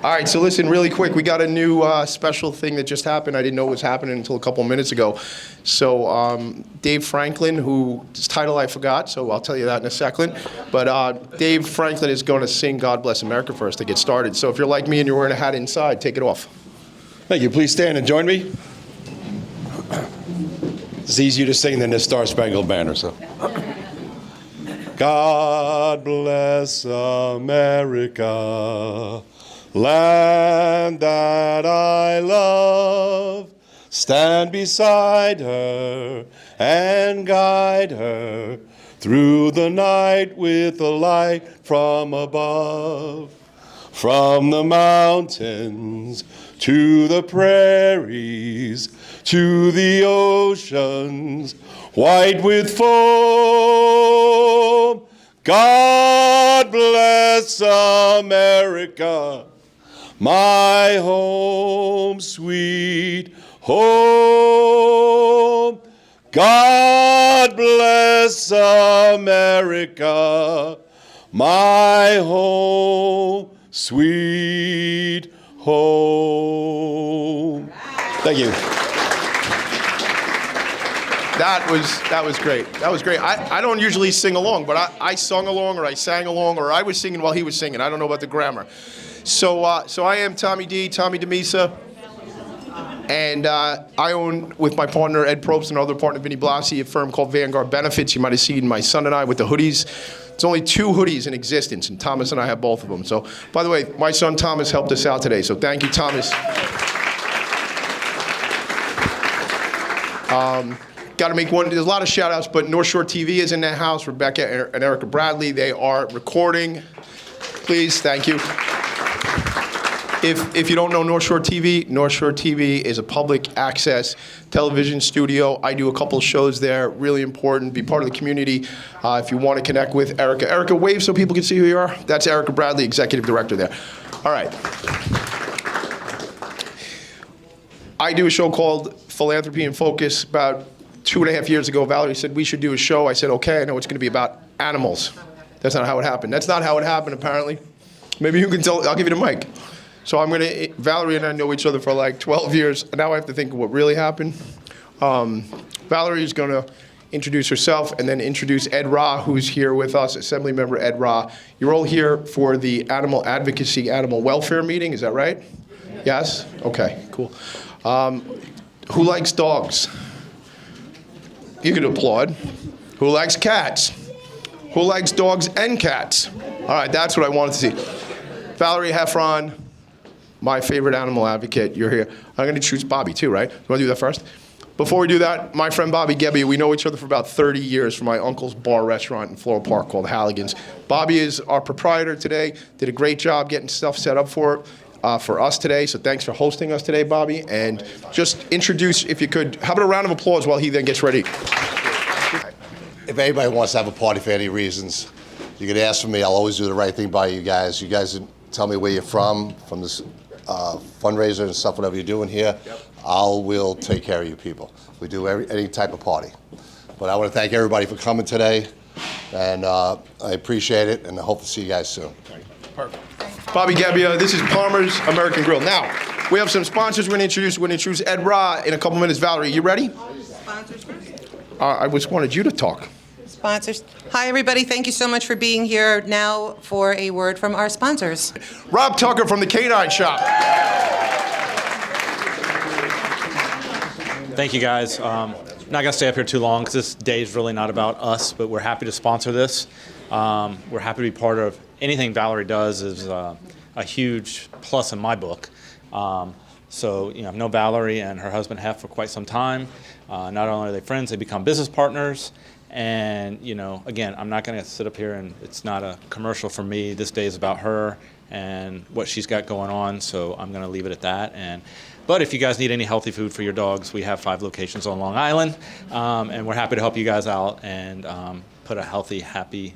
All right, so listen, really quick, we got a new special thing that just happened. I didn't know it was happening until a couple minutes ago. So Dave Franklin, whose title I forgot, so I'll tell you that in a second. But Dave Franklin is going to sing God Bless America for us to get started. So if you're like me and you're wearing a hat inside, take it off. Thank you. Please stand and join me. It's easier to sing than the Star Spangled Banner. So, God bless America, land that I love. Stand beside her and guide her through the night with a light from above. From the mountains to the prairies, to the oceans, white with foam. God bless America, my home, sweet home. God bless America, my home, sweet home. Thank you. That was great. That was great. I don't usually sing along, but I sung along, or I sang along, or I was singing while he was singing. I don't know about the grammar. So I am Tommy DeMisa, and I own, with my partner Ed Probst and other partner Vinny Blasi, a firm called Vanguard Benefits. You might have seen my son and I with the hoodies. It's only 2 hoodies in existence, and Thomas and I have both of them. So, by the way, my son Thomas helped us out today, so thank you, Thomas. Got to make one. There's a lot of shout-outs, but North Shore TV is in that house. Rebecca and Erica Bradley, they are recording. Please, thank you. If you don't know North Shore TV is a public access television studio. I do a couple of shows there, really important. Be part of the community if you want to connect with Erica. Erica, wave so people can see who you are. That's Erica Bradley, Executive Director there. All right. I do a show called Philanthropy in Focus. About 2.5 years ago, Valerie said we should do a show. I said, okay, I know it's going to be about animals. That's not how it happened. That's not how it happened, apparently. Maybe you can tell. I'll give you the mic. So Valerie and I know each other for like 12 years. And now I have to think of what really happened. Valerie is going to introduce herself and then introduce Ed Ra, who's here with us, Assembly Member Ed Ra. You're all here for the animal advocacy, animal welfare meeting. Is that right? Yes? Okay, cool. Who likes dogs? You can applaud. Who likes cats? Who likes dogs and cats? All right, that's what I wanted to see. Valerie Heffron, my favorite animal advocate, you're here. I'm going to choose Bobby too, right? You want to do that first? Before we do that, my friend Bobby Gebbia, we know each other for about 30 years from my uncle's bar restaurant in Floral Park called Halligan's. Bobby is our proprietor today, did a great job getting stuff set up for us today, so thanks for hosting us today, Bobby. And just introduce, if you could, how about a round of applause while he then gets ready? If anybody wants to have a party for any reasons, you can ask for me. I'll always do the right thing by you guys. You guys tell me where you're from this fundraiser and stuff, whatever you're doing here. Yep. Will take care of you people. We do any type of party. But I want to thank everybody for coming today, and I appreciate it, and I hope to see you guys soon. Perfect. Bobby Gebbia, this is Palmer's American Grill. Now, we have some sponsors we're going to introduce. We're going to introduce Ed Ra in a couple minutes. Valerie, you ready? Sponsors first. I just wanted you to talk. Sponsors. Hi, everybody. Thank you so much for being here. Now for a word from our sponsors. Rob Tucker from the Canine Shop. Thank you, guys. Not going to stay up here too long because this day is really not about us, but we're happy to sponsor this. We're happy to be part of anything Valerie does is a huge plus in my book. So, I've known Valerie and her husband Hef for quite some time. Not only are they friends, they become business partners. And, again, I'm not going to sit up here and it's not a commercial for me. This day is about her and what she's got going on, so I'm going to leave it at that. But if you guys need any healthy food for your dogs, we have 5 locations on Long Island, and we're happy to help you guys out and put a healthy, happy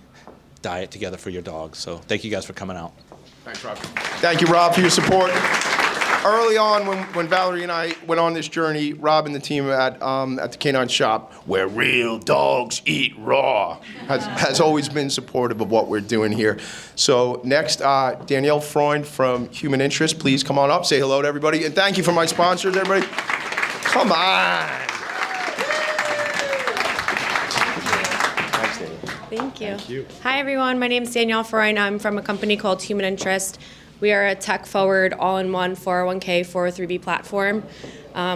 diet together for your dogs. So thank you guys for coming out. Thanks, Rob. Thank you, Rob, for your support. early on when Valerie and I went on this journey, Rob and the team at the Canine Shop, where real dogs eat raw, has always been supportive of what we're doing here. So next, Danielle Freund from Human Interest, please come on up, say hello to everybody, and thank you for my sponsors, everybody. Come on. Thank you. Hi, everyone. My name is Danielle Freund. I'm from a company called Human Interest. We are a tech-forward, all-in-one 401k, 403b platform.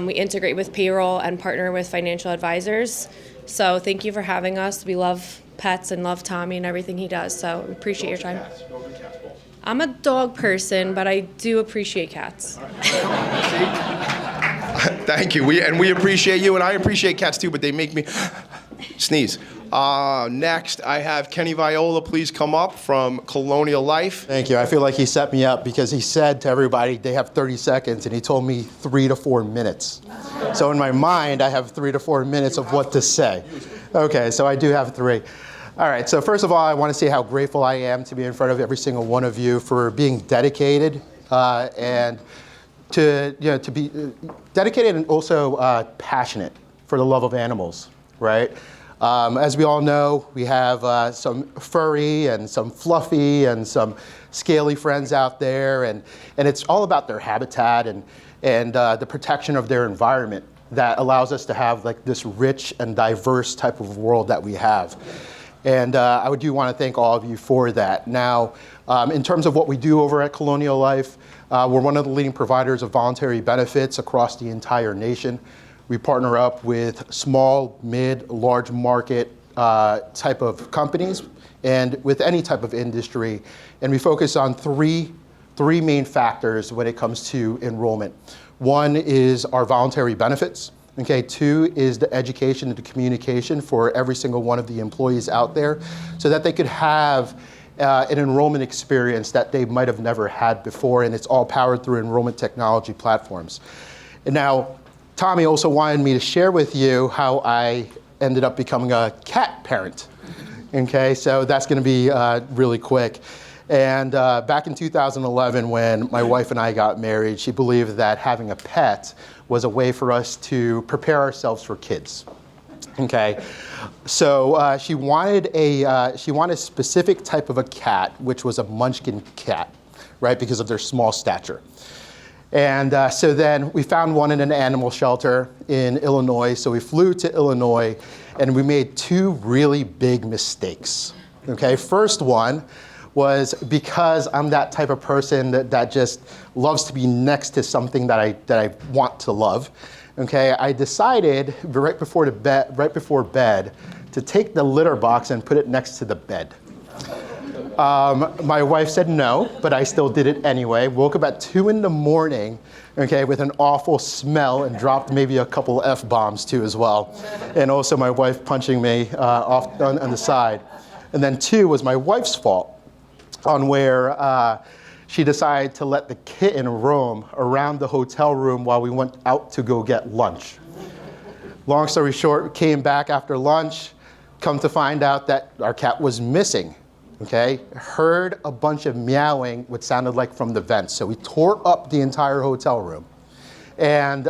We integrate with payroll and partner with financial advisors. So thank you for having us. We love pets and love Tommy and everything he does. So we appreciate your time. I'm a dog person, but I do appreciate cats. Thank you. We appreciate you, and I appreciate cats too, but they make me sneeze. Next, I have Kenny Viola. Please come up from Colonial Life. Thank you. I feel like he set me up because he said to everybody they have 30 seconds, and he told me 3 to 4 minutes. So in my mind, I have 3 to 4 minutes of what to say. Okay, so I do have 3. All right, so first of all, I want to say how grateful I am to be in front of every single one of you for being dedicated and to be dedicated and also passionate for the love of animals, right? As we all know, we have some furry and some fluffy and some scaly friends out there, and it's all about their habitat and the protection of their environment that allows us to have like this rich and diverse type of world that we have. And I do want to thank all of you for that. Now, in terms of what we do over at Colonial Life, we're one of the leading providers of voluntary benefits across the entire nation. We partner up with small, mid, large market type of companies and with any type of industry. And we focus on three main factors when it comes to enrollment. One is our voluntary benefits. Okay, 2 is the education and the communication for every single one of the employees out there so that they could have an enrollment experience that they might have never had before, and it's all powered through enrollment technology platforms. And now, Tommy also wanted me to share with you how I ended up becoming a cat parent. Okay, so that's going to be really quick. And back in 2011, when my wife and I got married, she believed that having a pet was a way for us to prepare ourselves for kids. Okay, so she wanted a specific type of a cat, which was a Munchkin cat, right, because of their small stature. And so then we found one in an animal shelter in Illinois. So we flew to Illinois, and we made 2 really big mistakes. Okay, first one was because I'm that type of person that just loves to be next to something that I want to love. Okay, I decided right before bed to take the litter box and put it next to the bed. My wife said no, but I still did it anyway. Woke up at 2 in the morning, okay, with an awful smell and dropped maybe a couple F-bombs too as well. And also my wife punching me off on the side. And then 2 was my wife's fault on where she decided to let the kitten roam around the hotel room while we went out to go get lunch. Long story short, came back after lunch, come to find out that our cat was missing. Okay, heard a bunch of meowing, what sounded like from the vents. So we tore up the entire hotel room. And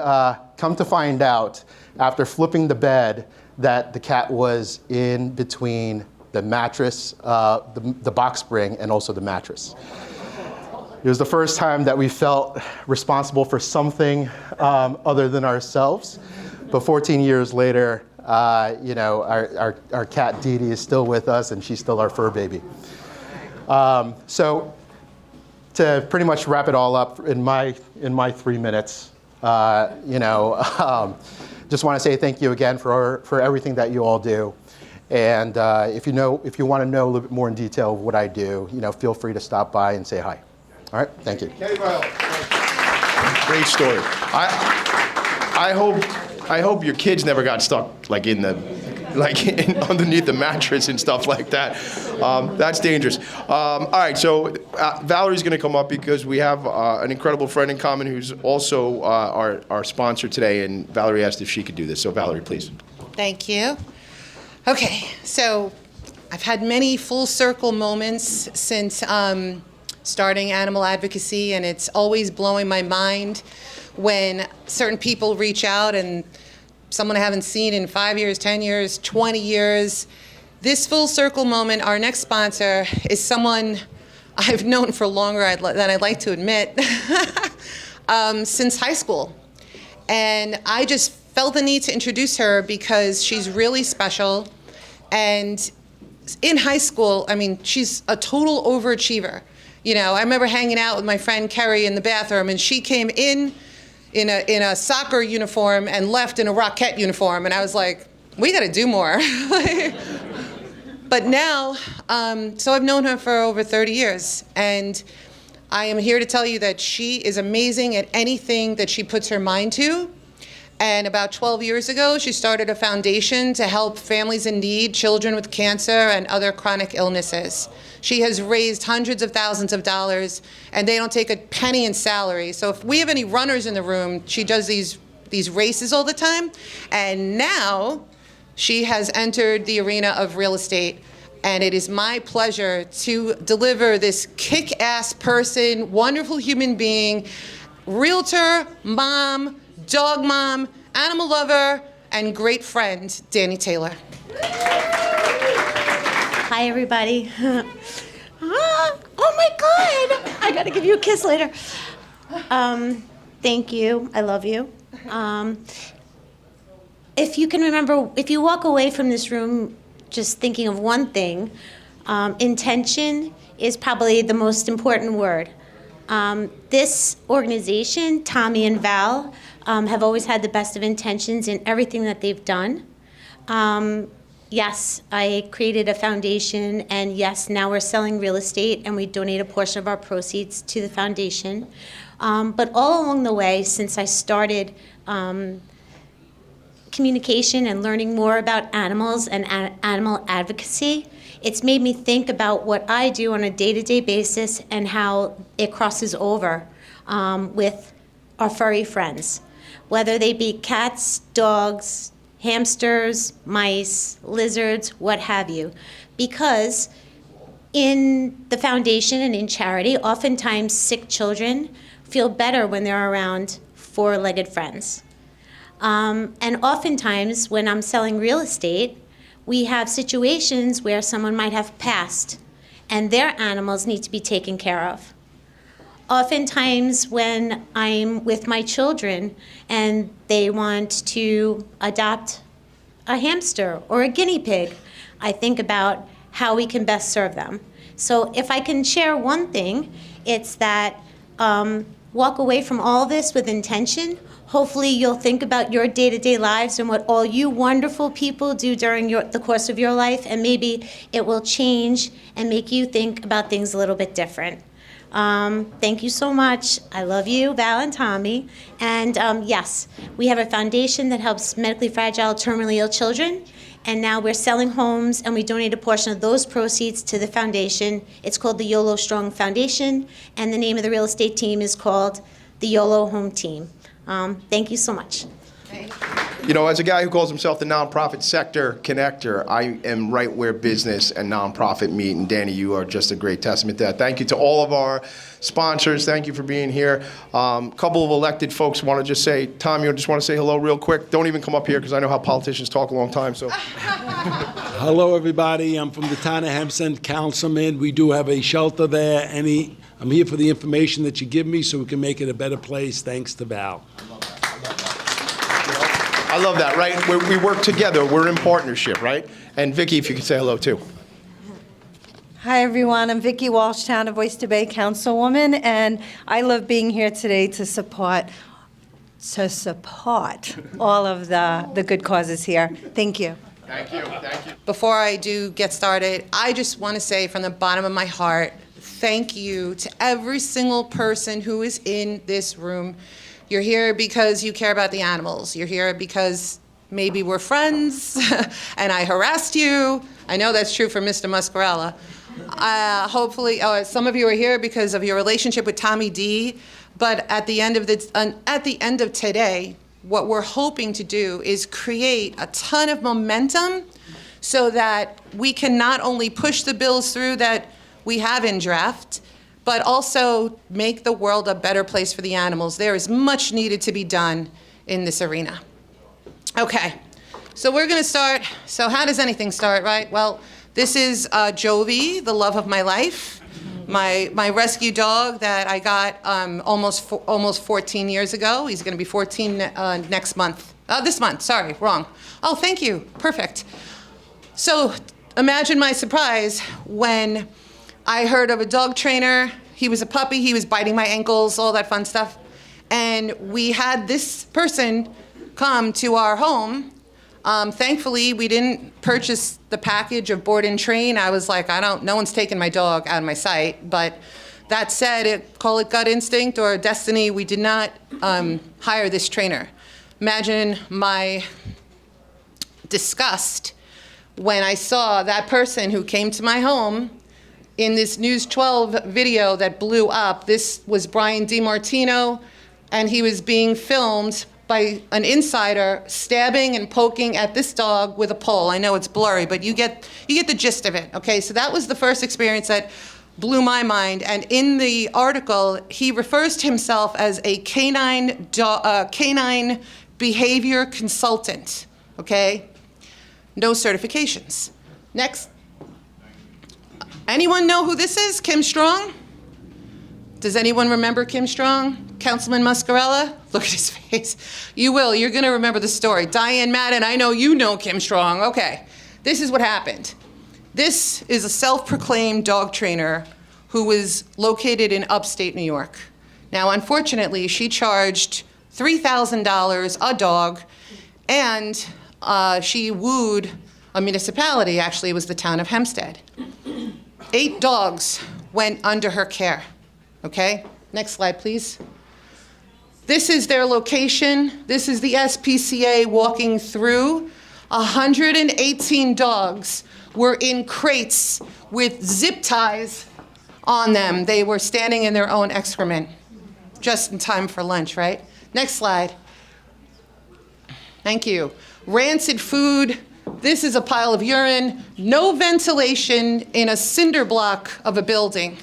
come to find out, after flipping the bed, that the cat was in between the mattress, the box spring, and also the mattress. It was the first time that we felt responsible for something other than ourselves. But 14 years later, our cat Dee Dee is still with us, and she's still our fur baby. So to pretty much wrap it all up in my 3 minutes, just want to say thank you again for everything that you all do. And if you want to know a little bit more in detail of what I do, feel free to stop by and say hi. All right, thank you. Great story. I hope your kids never got stuck underneath the mattress and stuff like that. That's dangerous. All right, so Valerie's going to come up because we have an incredible friend in common who's also our sponsor today, and Valerie asked if she could do this. So Valerie, please. Thank you. Okay, so I've had many full circle moments since starting animal advocacy, and it's always blowing my mind when certain people reach out and someone I haven't seen in 5 years, 10 years, 20 years. This full circle moment, our next sponsor is someone I've known for longer than I'd like to admit, since high school. And I just felt the need to introduce her because she's really special. And in high school, I mean, she's a total overachiever. You know, I remember hanging out with my friend Kerry in the bathroom, and she came in a soccer uniform and left in a Rockette uniform, and I was like, we got to do more. But now, so I've known her for over 30 years, and I am here to tell you that she is amazing at anything that she puts her mind to. And about 12 years ago, she started a foundation to help families in need, children with cancer and other chronic illnesses. She has raised hundreds of thousands of dollars, and they don't take a penny in salary. So if we have any runners in the room, she does these races all the time. And now she has entered the arena of real estate. And it is my pleasure to deliver this kick-ass person, wonderful human being, realtor, mom, dog mom, animal lover, and great friend, Danny Taylor. Hi, everybody. Oh my God! I gotta give you a kiss later. Thank you. I love you. If you can remember, if you walk away from this room just thinking of one thing, intention is probably the most important word. This organization, Tommy and Val, have always had the best of intentions in everything that they've done. Yes, I created a foundation, and yes, now we're selling real estate, and we donate a portion of our proceeds to the foundation. But all along the way, since I started communication and learning more about animals and animal advocacy, it's made me think about what I do on a day-to-day basis and how it crosses over with our furry friends, whether they be cats, dogs, hamsters, mice, lizards, what have you. Because in the foundation and in charity, oftentimes sick children feel better when they're around four-legged friends. And oftentimes when I'm selling real estate, we have situations where someone might have passed and their animals need to be taken care of. Oftentimes when I'm with my children and they want to adopt a hamster or a guinea pig, I think about how we can best serve them. So if I can share one thing, it's that walk away from all this with intention. Hopefully you'll think about your day-to-day lives and what all you wonderful people do during the course of your life, and maybe it will change and make you think about things a little bit different. Thank you so much. I love you, Val and Tommy. And yes, we have a foundation that helps medically fragile, terminally ill children. And now we're selling homes, and we donate a portion of those proceeds to the foundation. It's called the YOLO Strong Foundation, and the name of the real estate team is called the YOLO Home Team. Thank you so much. You know, as a guy who calls himself the nonprofit sector connector, I am right where business and nonprofit meet. And Danny, you are just a great testament to that. Thank you to all of our sponsors. Thank you for being here. A couple of elected folks want to just say, Tom, you just want to say hello real quick? Don't even come up here because I know how politicians talk a long time. So, hello, everybody. I'm from the town of Hempstead, councilman. We do have a shelter there. I'm here for the information that you give me so we can make it a better place. Thanks to Val. I love that, right? We work together. We're in partnership, right? And Vicki, if you could say hello, too. Hi, everyone. I'm Vicki Walsh, Town of Oyster Bay Councilwoman, and I love being here today to support all of the good causes here. Thank you. Thank you. Thank you. Before I do get started, I just want to say from the bottom of my heart, thank you to every single person who is in this room. You're here because you care about the animals. You're here because maybe we're friends and I harassed you. I know that's true for Mr. Muscarella. Hopefully, some of you are here because of your relationship with Tommy D. But at the end of today, what we're hoping to do is create a ton of momentum so that we can not only push the bills through that we have in draft, but also make the world a better place for the animals. There is much needed to be done in this arena. Okay, so we're going to start. So how does anything start, right? Well, this is Jovi, the love of my life, my rescue dog that I got almost 14 years ago. He's going to be 14 next month. This month, sorry, wrong. Oh, thank you, perfect. So imagine my surprise when I heard of a dog trainer. He was a puppy, he was biting my ankles, all that fun stuff. And we had this person come to our home. Thankfully, we didn't purchase the package of board and train. I was like, no one's taking my dog out of my sight. But that said, call it gut instinct or destiny, we did not hire this trainer. Imagine my disgust when I saw that person who came to my home in this News 12 video that blew up. This was Brian DiMartino, and he was being filmed by an insider stabbing and poking at this dog with a pole. I know it's blurry, but you get the gist of it, okay? So that was the first experience that blew my mind. And in the article, he refers to himself as a canine behavior consultant, okay? No certifications. Next. Anyone know who this is? Kim Strong? Does anyone remember Kim Strong? Councilman Muscarella? Look at his face. You will. You're going to remember the story. Diane Madden, I know you know Kim Strong. Okay. This is what happened. This is a self-proclaimed dog trainer who was located in upstate New York. Now, unfortunately, she charged $3,000 a dog, and she wooed a municipality. Actually, it was the town of Hempstead. 8 dogs went under her care. Okay? Next slide, please. This is their location. This is the SPCA walking through. 118 dogs were in crates with zip ties on them. They were standing in their own excrement. Just in time for lunch, right? Next slide. Thank you. Rancid food. This is a pile of urine. No ventilation in a cinder block of a building.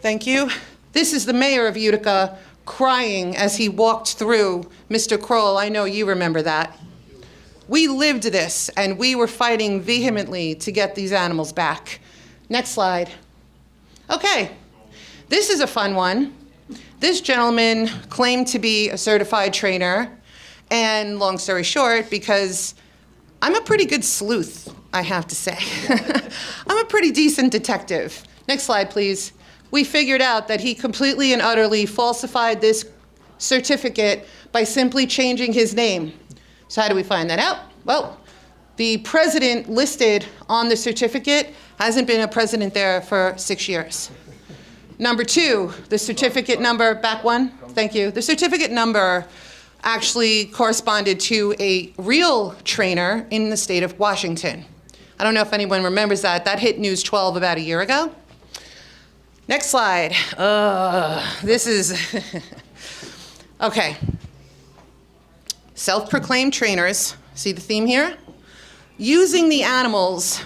Thank you. This is the mayor of Utica crying as he walked through. Mr. Kroll, I know you remember that. We lived this, and we were fighting vehemently to get these animals back. Next slide. Okay, this is a fun one. This gentleman claimed to be a certified trainer, and long story short, because I'm a pretty good sleuth, I have to say. I'm a pretty decent detective. Next slide, please. We figured out that he completely and utterly falsified this certificate by simply changing his name. So how do we find that out? Well, the president listed on the certificate hasn't been a president there for 6 years. Number 2, the certificate number, back one, thank you. The certificate number actually corresponded to a real trainer in the state of Washington. I don't know if anyone remembers that. That hit News 12 about a year ago. Next slide. This is, okay. Self-proclaimed trainers, see the theme here? Using the animals,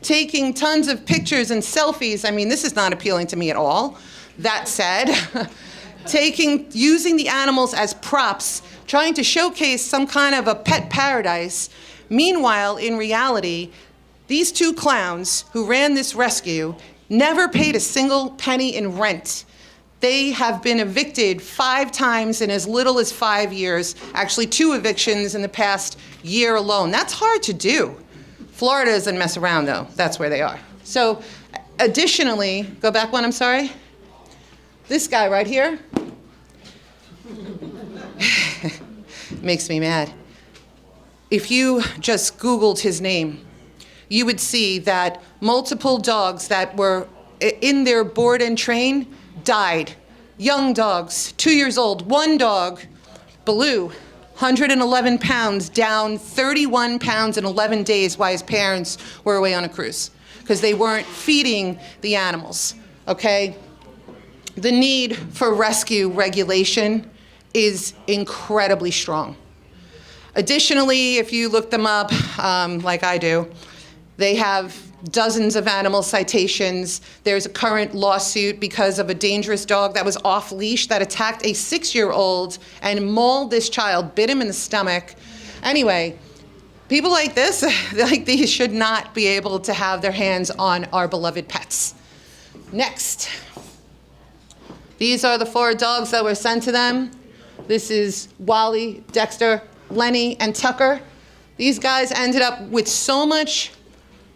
taking tons of pictures and selfies. I mean, this is not appealing to me at all. That said, using the animals as props, trying to showcase some kind of a pet paradise. Meanwhile, in reality, these 2 clowns who ran this rescue never paid a single penny in rent. They have been evicted 5 times in as little as 5 years. Actually, 2 evictions in the past year alone. That's hard to do. Florida doesn't mess around, though. That's where they are. So, additionally, go back one, I'm sorry. This guy right here makes me mad. If you just Googled his name, you would see that multiple dogs that were in their board and train died. Young dogs, 2 years old. One dog, Baloo, 111 pounds, down 31 pounds in 11 days while his parents were away on a cruise because they weren't feeding the animals, okay? The need for rescue regulation is incredibly strong. Additionally, if you look them up, like I do, They have dozens of animal citations. There's a current lawsuit because of a dangerous dog that was off leash that attacked a 6-year-old and mauled this child, bit him in the stomach. Anyway, people like this, like these, should not be able to have their hands on our beloved pets. Next. These are the 4 dogs that were sent to them. This is Wally, Dexter, Lenny, and Tucker. These guys ended up with so much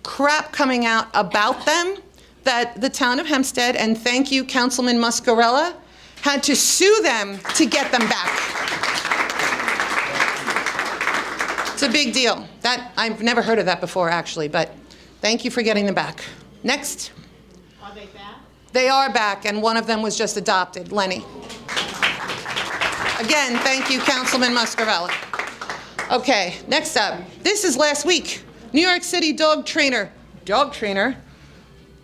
crap coming out about them that the town of Hempstead, and thank you, Councilman Muscarella, had to sue them to get them back. It's a big deal. That I've never heard of that before, actually, but thank you for getting them back. Next. Are they back? They are back, and one of them was just adopted, Lenny. Again, thank you, Councilman Muscarella. Okay, next up. This is last week. New York City dog trainer,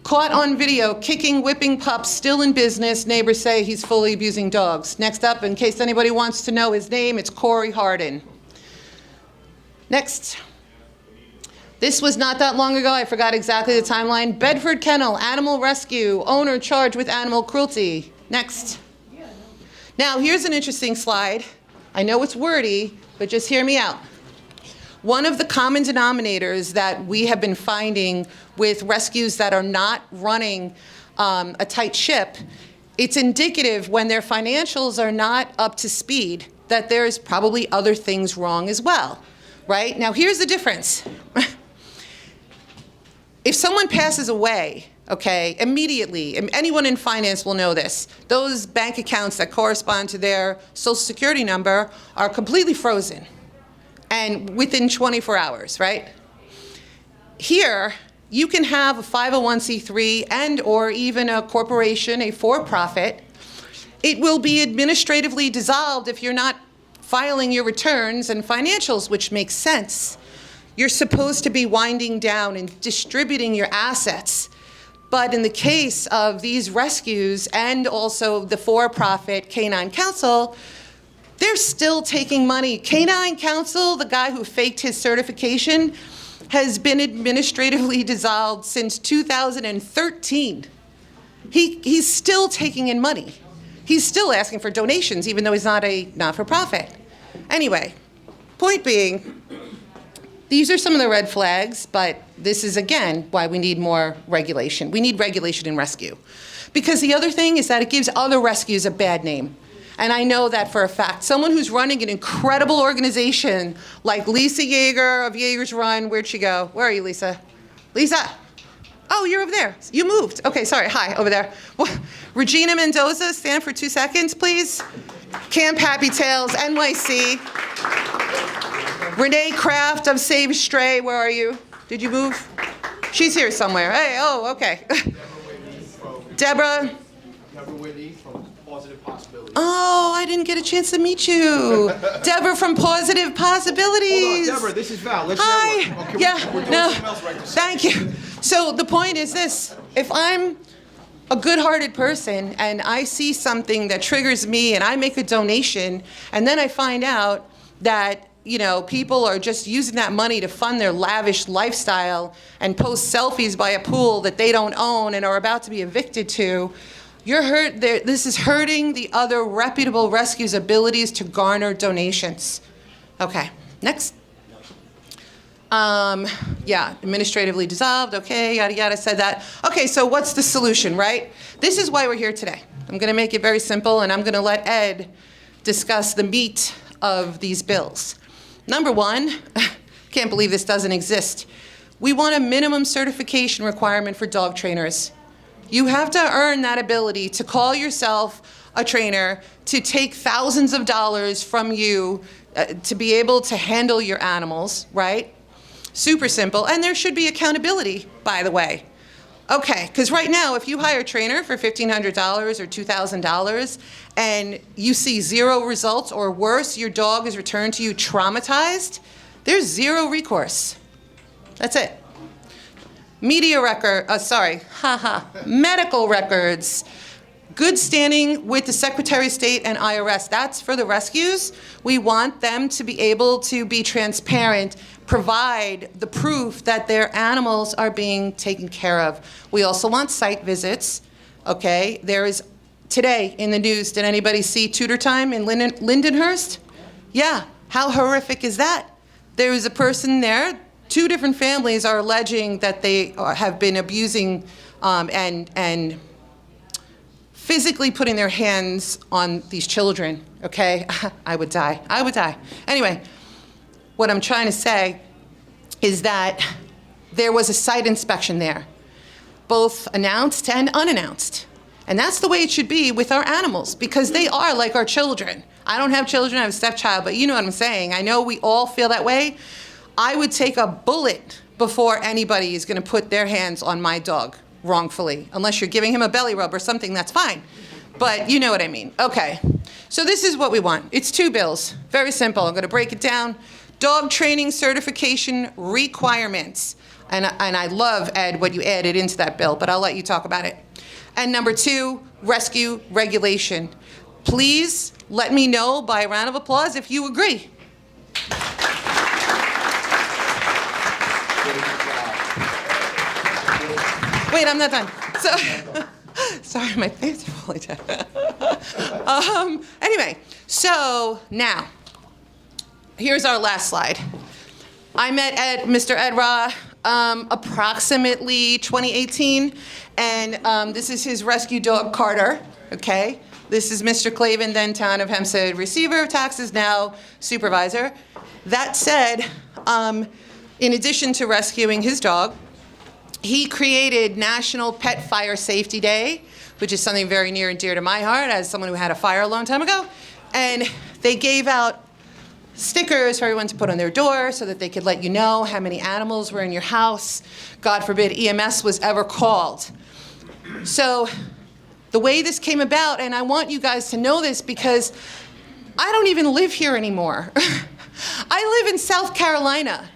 caught on video kicking, whipping pups, still in business. Neighbors say he's fully abusing dogs. Next up, in case anybody wants to know his name, it's Corey Hardin. Next. This was not that long ago. I forgot exactly the timeline. Bedford Kennel, animal rescue, owner charged with animal cruelty. Next. Now, here's an interesting slide. I know it's wordy, but just hear me out. One of the common denominators that we have been finding with rescues that are not running a tight ship, it's indicative when their financials are not up to speed that there's probably other things wrong as well, right? Now, here's the difference. If someone passes away, okay, immediately, and anyone in finance will know this, those bank accounts that correspond to their Social Security number are completely frozen, and within 24 hours, right? Here, you can have a 501c3 and or even a corporation, a for-profit. It will be administratively dissolved if you're not filing your returns and financials, which makes sense. You're supposed to be winding down and distributing your assets. But in the case of these rescues and also the for-profit Canine Council, they're still taking money. Canine Council, the guy who faked his certification, has been administratively dissolved since 2013. He's still taking in money. He's still asking for donations, even though he's not a not-for-profit. Anyway, point being, these are some of the red flags, but this is, again, why we need more regulation. We need regulation in rescue. Because the other thing is that it gives other rescues a bad name. And I know that for a fact. Someone who's running an incredible organization like Lisa Yeager of Yeager's Run. Where'd she go? Where are you, Lisa? Lisa? Oh, you're over there. You moved. Okay, sorry. Hi, over there. Regina Mendoza, stand for 2 seconds, please. Camp Happy Tales, NYC. Renee Kraft of Save a Stray. Where are you? Did you move? She's here somewhere. Hey, oh, okay. Deborah Whitney from Positive Possibilities. Oh, I didn't get a chance to meet you. Deborah from Positive Possibilities. Hold on, Deborah, this is Val. Let's Hi. network. Okay, Yeah, we're doing no. something else right this Thank you. So the point is this. If I'm a good-hearted person and I see something that triggers me and I make a donation and then I find out that, you know, people are just using that money to fund their lavish lifestyle and post selfies by a pool that they don't own and are about to be evicted to, you're hurt. This is hurting the other reputable rescues' abilities to garner donations. Okay, next. Yeah, administratively dissolved, okay, yada, yada, said that. Okay, so what's the solution, right? This is why we're here today. I'm gonna make it very simple, and I'm gonna let Ed discuss the meat of these bills. Number one, can't believe this doesn't exist. We want a minimum certification requirement for dog trainers. You have to earn that ability to call yourself a trainer, to take thousands of dollars from you to be able to handle your animals, right? Super simple. And there should be accountability, by the way. Okay, because right now, if you hire a trainer for $1,500 or $2,000 and you see zero results, or worse, your dog is returned to you traumatized, there's zero recourse. That's it. Medical records. Good standing with the Secretary of State and IRS. That's for the rescues. We want them to be able to be transparent provide the proof that their animals are being taken care of. We also want site visits, okay? There is, today in the news, did anybody see tutor time in Lindenhurst? Yeah, how horrific is that? There is a person there, 2 different families are alleging that they have been abusing and physically putting their hands on these children, okay? I would die. Anyway, what I'm trying to say is that there was a site inspection there, both announced and unannounced. And that's the way it should be with our animals, because they are like our children. I don't have children, I have a stepchild, but you know what I'm saying. I know we all feel that way. I would take a bullet before anybody is gonna put their hands on my dog wrongfully, unless you're giving him a belly rub or something, that's fine. But you know what I mean. Okay, so this is what we want. It's 2 bills, very simple. I'm gonna break it down. Dog training certification requirements. And I love, Ed, what you added into that bill, but I'll let you talk about it. And number 2, rescue regulation. Please let me know by a round of applause if you agree. Wait, I'm not done. So, sorry, my pants are falling down. Anyway, so now, here's our last slide. I met Mr. Ed Ra approximately 2018, and this is his rescue dog, Carter, okay? This is Mr. Clavin, then Town of Hempstead receiver of taxes, now supervisor. That said, in addition to rescuing his dog, he created National Pet Fire Safety Day, which is something very near and dear to my heart as someone who had a fire a long time ago. And they gave out stickers for everyone to put on their door so that they could let you know how many animals were in your house. God forbid EMS was ever called. So the way this came about, and I want you guys to know this because I don't even live here anymore. I live in South Carolina.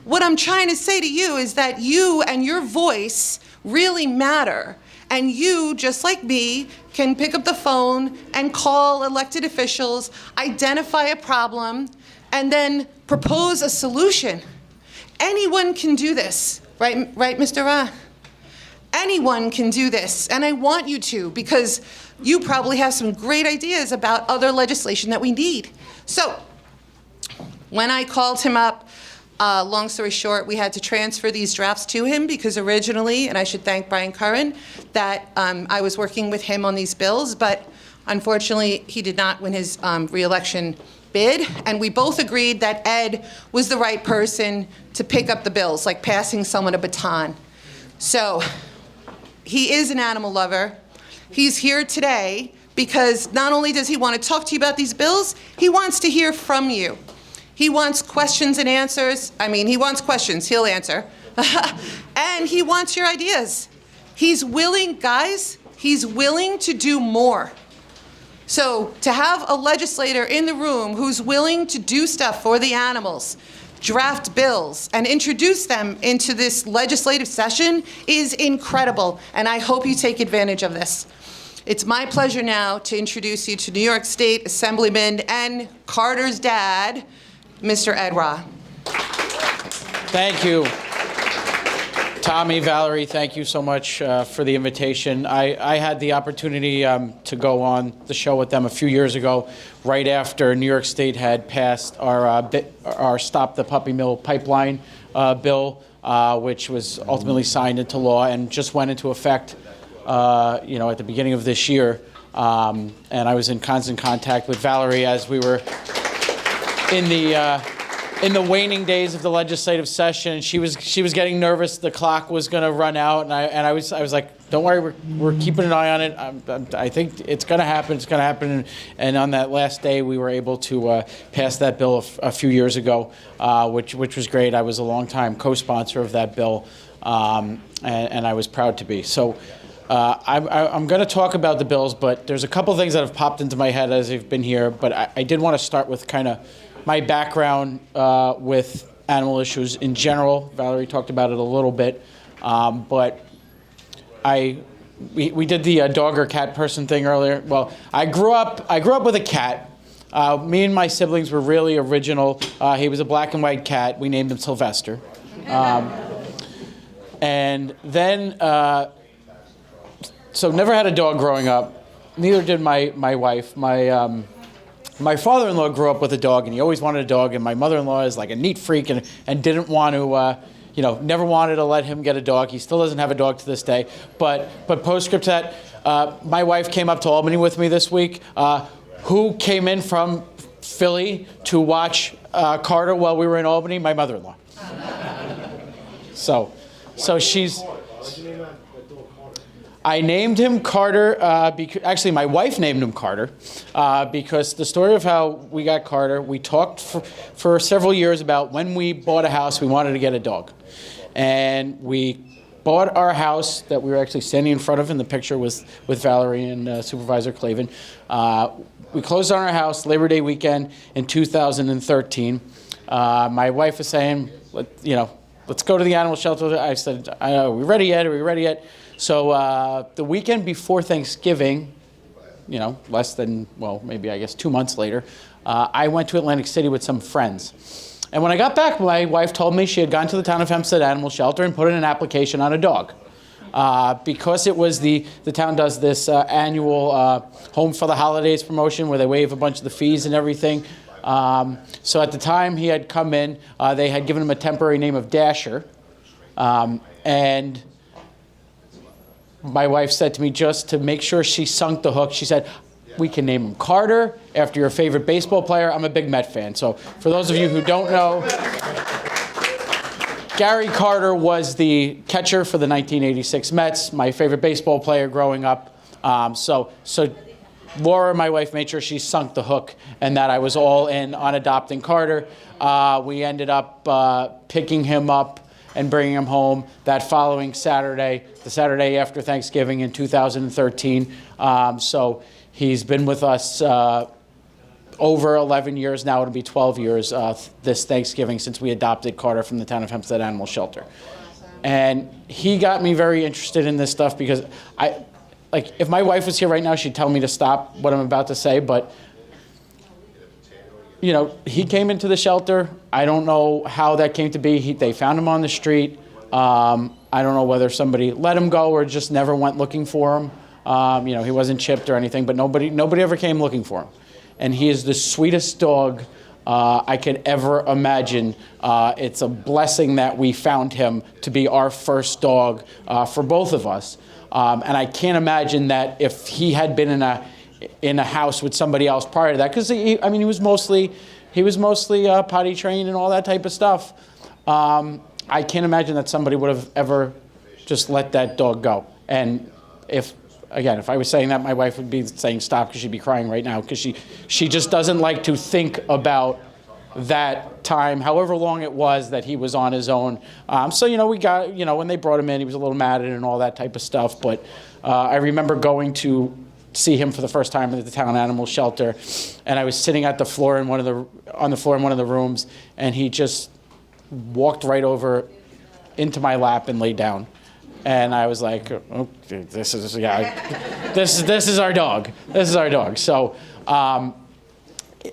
What I'm trying to say to you is that you and your voice really matter. And you, just like me, can pick up the phone and call elected officials, identify a problem, and then propose a solution. Anyone can do this, right, Mr. Ra? Anyone can do this, and I want you to, because you probably have some great ideas about other legislation that we need. So, when I called him up, long story short, we had to transfer these drafts to him because originally, and I should thank Brian Curran, that I was working with him on these bills, but unfortunately, he did not win his re-election bid, and we both agreed that Ed was the right person to pick up the bills, like passing someone a baton. So, he is an animal lover. He's here today because not only does he want to talk to you about these bills, he wants to hear from you. He wants questions and answers. I mean, he wants questions, he'll answer. And he wants your ideas. He's willing, guys, he's willing to do more. So to have a legislator in the room who's willing to do stuff for the animals, draft bills, and introduce them into this legislative session is incredible, and I hope you take advantage of this. It's my pleasure now to introduce you to New York State Assemblyman and Carter's dad, Mr. Ed Ra. Thank you. Tommy, Valerie, thank you so much for the invitation. I had the opportunity to go on the show with them a few years ago, right after New York State had passed our Stop the Puppy Mill Pipeline bill, which was ultimately signed into law and just went into effect, at the beginning of this year. And I was in constant contact with Valerie as we were in the waning days of the legislative session. She was getting nervous. The clock was going to run out, and I was like, "Don't worry, we're keeping an eye on it. I think it's going to happen. It's going to happen." And on that last day, we were able to pass that bill a few years ago, which was great. I was a longtime co-sponsor of that bill, and I was proud to be. So. I'm going to talk about the bills, but there's a couple things that have popped into my head as I've been here. But I did want to start with kind of my background with animal issues in general. Valerie talked about it a little bit, but we did the dog or cat person thing earlier. Well, I grew up with a cat. Me and my siblings were really original. He was a black and white cat. We named him Sylvester. And then, so never had a dog growing up. Neither did my wife. My father-in-law grew up with a dog, and he always wanted a dog. And my mother-in-law is like a neat freak and didn't want to, never wanted to let him get a dog. He still doesn't have a dog to this day. But postscript to that, my wife came up to Albany with me this week. Who came in from Philly to watch Carter while we were in Albany? My mother-in-law. So she's. I named him Carter. Actually, my wife named him Carter because the story of how we got Carter. We talked for several years about when we bought a house, we wanted to get a dog, and we bought our house that we were actually standing in front of in the picture with Valerie and Supervisor Clavin. We closed on our house Labor Day weekend in 2013. My wife was saying, let's go to the animal shelter. I said, are we ready yet? Are we ready yet? So the weekend before Thanksgiving, less than, maybe I guess 2 months later, I went to Atlantic City with some friends. And when I got back, my wife told me she had gone to the town of Hempstead Animal Shelter and put in an application on a dog. Because it was the town does this annual Home for the Holidays promotion where they waive a bunch of the fees and everything. So at the time he had come in, they had given him a temporary name of Dasher. And my wife said to me, just to make sure she sunk the hook, she said, we can name him Carter after your favorite baseball player. I'm a big Met fan. So for those of you who don't know, Gary Carter was the catcher for the 1986 Mets, my favorite baseball player growing up. So Laura, my wife, made sure she sunk the hook and that I was all in on adopting Carter. We ended up picking him up and bringing him home that following Saturday, the Saturday after Thanksgiving in 2013. So he's been with us over 11 years now. It'll be 12 years this Thanksgiving since we adopted Carter from the town of Hempstead Animal Shelter. And he got me very interested in this stuff because if my wife was here right now, she'd tell me to stop what I'm about to say, but he came into the shelter. I don't know how that came to be. They found him on the street. I don't know whether somebody let him go or just never went looking for him. He wasn't chipped or anything, but nobody ever came looking for him. And he is the sweetest dog I could ever imagine. It's a blessing that we found him to be our first dog for both of us. And I can't imagine that if he had been in a house with somebody else prior to that, because he was mostly potty trained and all that type of stuff. I can't imagine that somebody would have ever just let that dog go. And if I was saying that, my wife would be saying stop because she'd be crying right now because she just doesn't like to think about that time, however long it was that he was on his own. So, we got, when they brought him in, he was a little mad and all that type of stuff. But I remember going to see him for the first time at the town animal shelter, and I was sitting at the floor on the floor in one of the rooms, and he just walked right over into my lap and laid down. And I was like, oh, this is our dog. This is our dog. So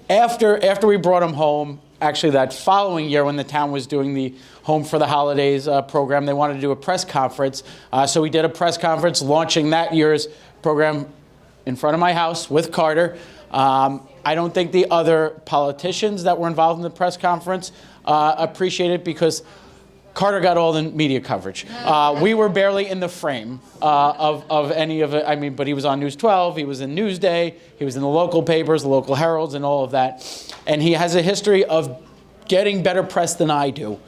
after we brought him home, actually that following year when the town was doing the Home for the Holidays program, they wanted to do a press conference. So we did a press conference launching that year's program in front of my house with Carter. I don't think the other politicians that were involved in the press conference appreciated it because Carter got all the media coverage. We were barely in the frame of any of it. But he was on News 12, he was in Newsday, he was in the local papers, the local Heralds, and all of that. And he has a history of getting better press than I do.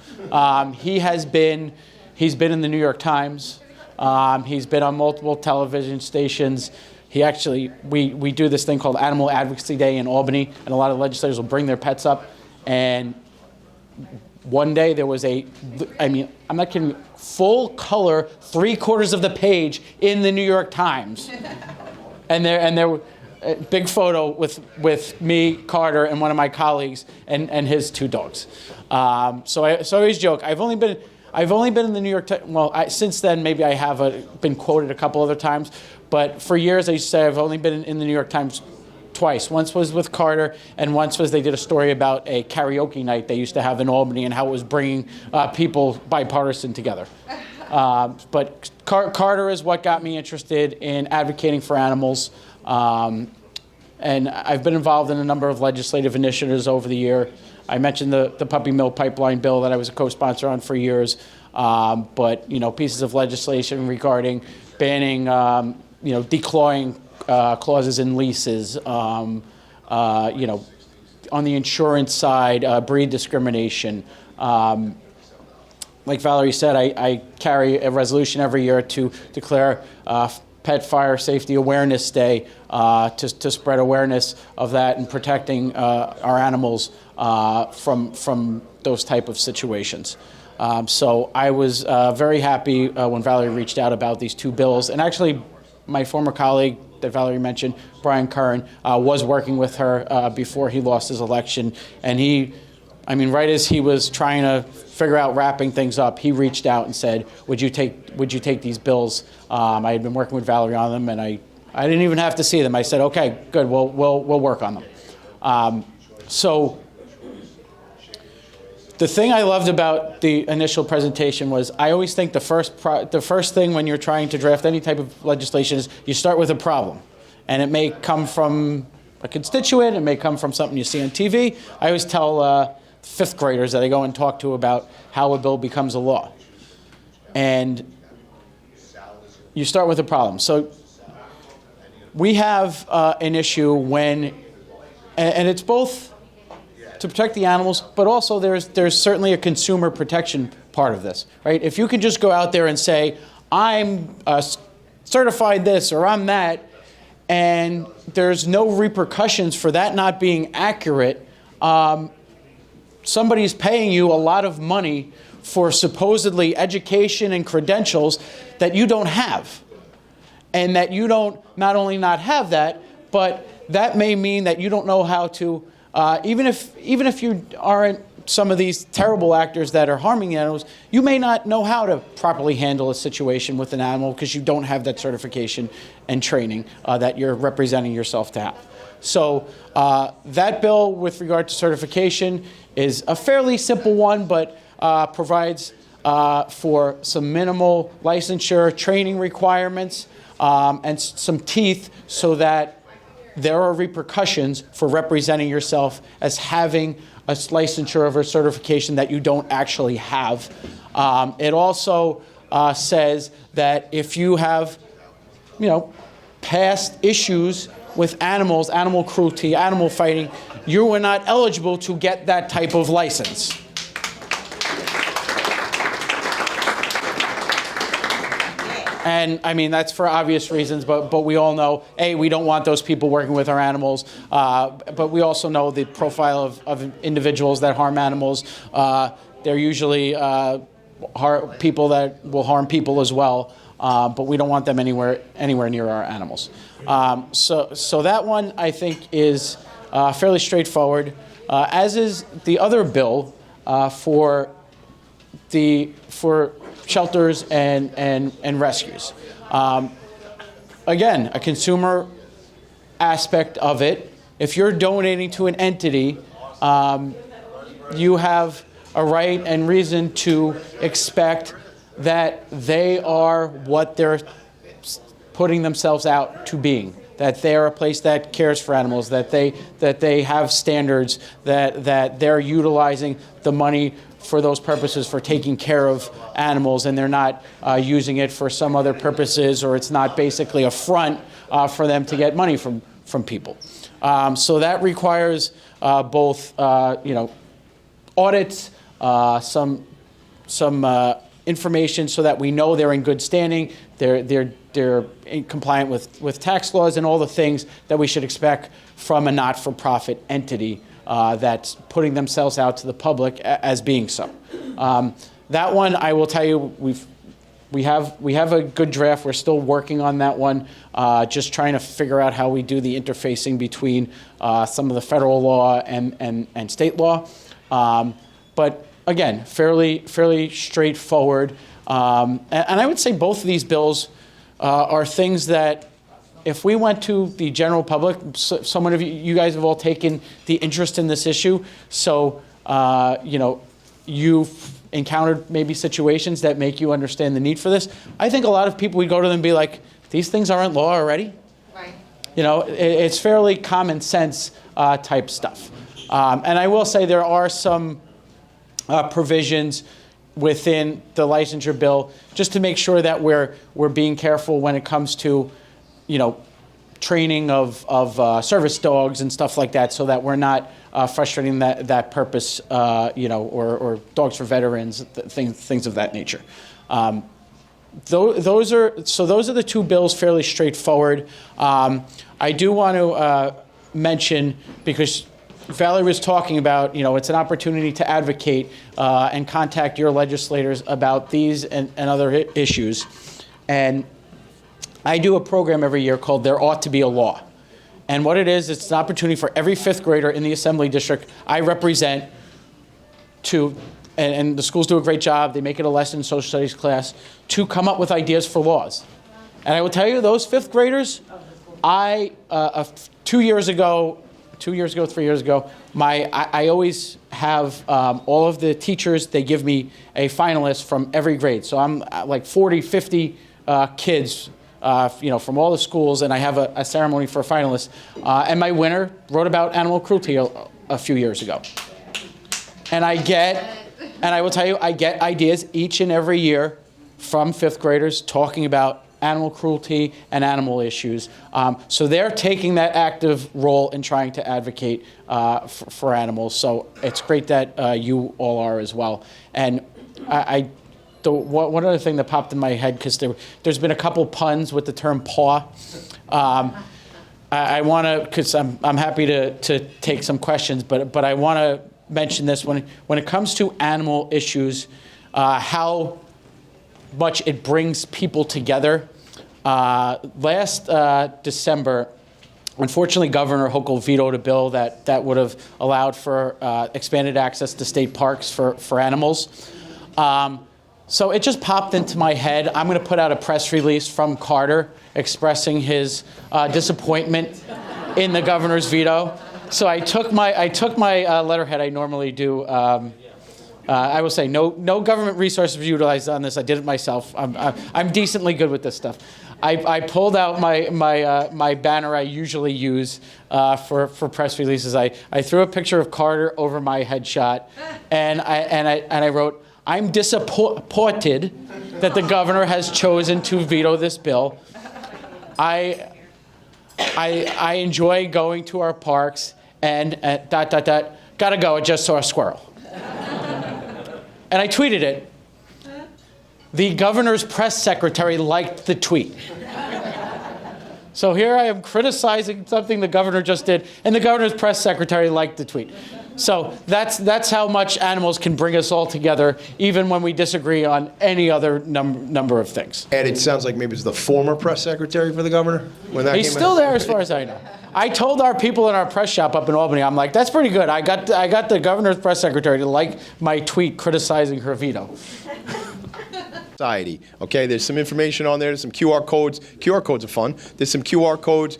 He's been in the New York Times. He's been on multiple television stations. He actually, we do this thing called Animal Advocacy Day in Albany, and a lot of legislators will bring their pets up. And one day there was I'm not kidding, full color, 3/4 of the page in the New York Times. And there were a big photo with me, Carter, and one of my colleagues and his two dogs. So I always joke, I've only been in the New York Times. Well, since then maybe I have been quoted a couple other times, but for years I used to say I've only been in the New York Times twice. Once was with Carter, and once was they did a story about a karaoke night they used to have in Albany and how it was bringing people bipartisan together. But Carter is what got me interested in advocating for animals. And I've been involved in a number of legislative initiatives over the year. I mentioned the puppy mill pipeline bill that I was a co-sponsor on for years. But, pieces of legislation regarding banning, declawing clauses in leases, on the insurance side, breed discrimination. Like Valerie said, I carry a resolution every year to declare Pet Fire Safety Awareness Day to spread awareness of that and protecting our animals from those type of situations. So I was very happy when Valerie reached out about these two bills. And actually, my former colleague that Valerie mentioned, Brian Curran, was working with her before he lost his election. And right as he was trying to figure out wrapping things up, he reached out and said, would you take these bills? I had been working with Valerie on them, and I didn't even have to see them. I said, okay, good, we'll work on them. So the thing I loved about the initial presentation was I always think the first thing when you're trying to draft any type of legislation is you start with a problem. And it may come from a constituent, it may come from something you see on TV. I always tell fifth graders that I go and talk to about how a bill becomes a law. And you start with a problem. So we have an issue when, and it's both to protect the animals, but also there's certainly a consumer protection part of this, right? If you can just go out there and say, I'm certified this or I'm that, and there's no repercussions for that not being accurate, somebody's paying you a lot of money for supposedly education and credentials that you don't have. And that you don't not only not have that, but that may mean that you don't know how to, even if you aren't some of these terrible actors that are harming animals, you may not know how to properly handle a situation with an animal because you don't have that certification and training that you're representing yourself to have. So that bill with regard to certification is a fairly simple one, but provides for some minimal licensure training requirements and some teeth so that there are repercussions for representing yourself as having a licensure or a certification that you don't actually have. It also says that if you have, past issues with animals, animal cruelty, animal fighting, you are not eligible to get that type of license. And that's for obvious reasons, but we all know, A, we don't want those people working with our animals, but we also know the profile of individuals that harm animals. They're usually people that will harm people as well, but we don't want them anywhere near our animals. So that one, I think, is fairly straightforward, as is the other bill for shelters and rescues. Again, a consumer aspect of it. If you're donating to an entity, you have a right and reason to expect that they are what they're putting themselves out to being. That they are a place that cares for animals, that they have standards, that they're utilizing the money for those purposes, for taking care of animals, and they're not using it for some other purposes, or it's not basically a front for them to get money from people. So that requires both audits, some information so that we know they're in good standing, they're compliant with tax laws and all the things that we should expect from a not-for-profit entity that's putting themselves out to the public as being so. That one, I will tell you, we have a good draft. We're still working on that one, just trying to figure out how we do the interfacing between some of the federal law and state law. But again, fairly straightforward. And I would say both of these bills are things that if we went to the general public, someone of you guys have all taken the interest in this issue, so you've encountered maybe situations that make you understand the need for this. I think a lot of people would go to them and be like, these things aren't law already. Right. It's fairly common sense type stuff. And I will say there are some provisions within the licensure bill just to make sure that we're being careful when it comes to, training of service dogs and stuff like that, so that we're not frustrating that purpose, or dogs for veterans, things of that nature. Those are the two bills, fairly straightforward. I do want to mention, because Valerie was talking about, it's an opportunity to advocate and contact your legislators about these and other issues. And I do a program every year called There Ought to Be a Law. And what it is, it's an opportunity for every fifth grader in the Assembly District I represent to, and the schools do a great job, they make it a lesson in social studies class, to come up with ideas for laws. And I will tell you, those fifth graders, 3 years ago, I always have all of the teachers, they give me a finalist from every grade. So I'm like 40, 50 kids, from all the schools, and I have a ceremony for a finalist. And my winner wrote about animal cruelty a few years ago. And I will tell you, I get ideas each and every year from fifth graders talking about animal cruelty and animal issues. So they're taking that active role in trying to advocate for animals. So it's great that you all are as well. And one other thing that popped in my head, because there's been a couple puns with the term paw. I want to, because I'm happy to take some questions, but I want to mention this. When it comes to animal issues, how much it brings people together. Last December, unfortunately, Governor Hochul vetoed a bill that would have allowed for expanded access to state parks for animals. So it just popped into my head. I'm going to put out a press release from Carter expressing his disappointment in the governor's veto. So I took my letterhead I normally do. I will say no government resources were utilized on this. I did it myself. I'm decently good with this stuff. I pulled out my banner I usually use for press releases. I threw a picture of Carter over my headshot, and I wrote, "I'm disappointed that the governor has chosen to veto this bill. I enjoy going to our parks and gotta go. I just saw a squirrel." And I tweeted it. The governor's press secretary liked the tweet. So here I am criticizing something the governor just did, and the governor's press secretary liked the tweet. So that's how much animals can bring us all together, even when we disagree on any other number of things. And it sounds like maybe it's the former press secretary for the governor? He's still there as far as I know. I told our people in our press shop up in Albany, I'm like, that's pretty good. I got the governor's press secretary to like my tweet criticizing her veto. Society. Okay, there's some information on there. There's some QR codes. QR codes are fun. There's some QR codes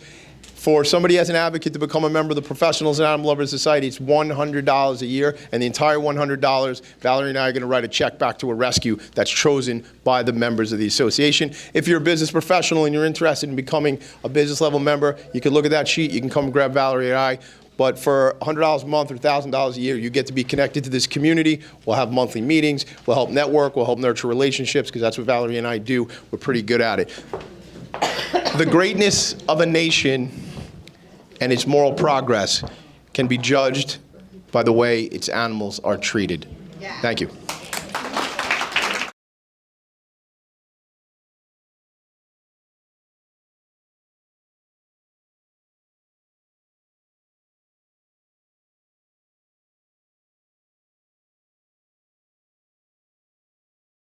for somebody as an advocate to become a member of the Professionals and Animal Lovers Society. It's $100 a year, and the entire $100, Valerie and I are going to write a check back to a rescue that's chosen by the members of the association. If you're a business professional and you're interested in becoming a business level member, you can look at that sheet. You can come grab Valerie and I. But for $100 a month or $1,000 a year, you get to be connected to this community. We'll have monthly meetings. We'll help network. We'll help nurture relationships, because that's what Valerie and I do. We're pretty good at it. The greatness of a nation and its moral progress can be judged by the way its animals are treated. Thank you.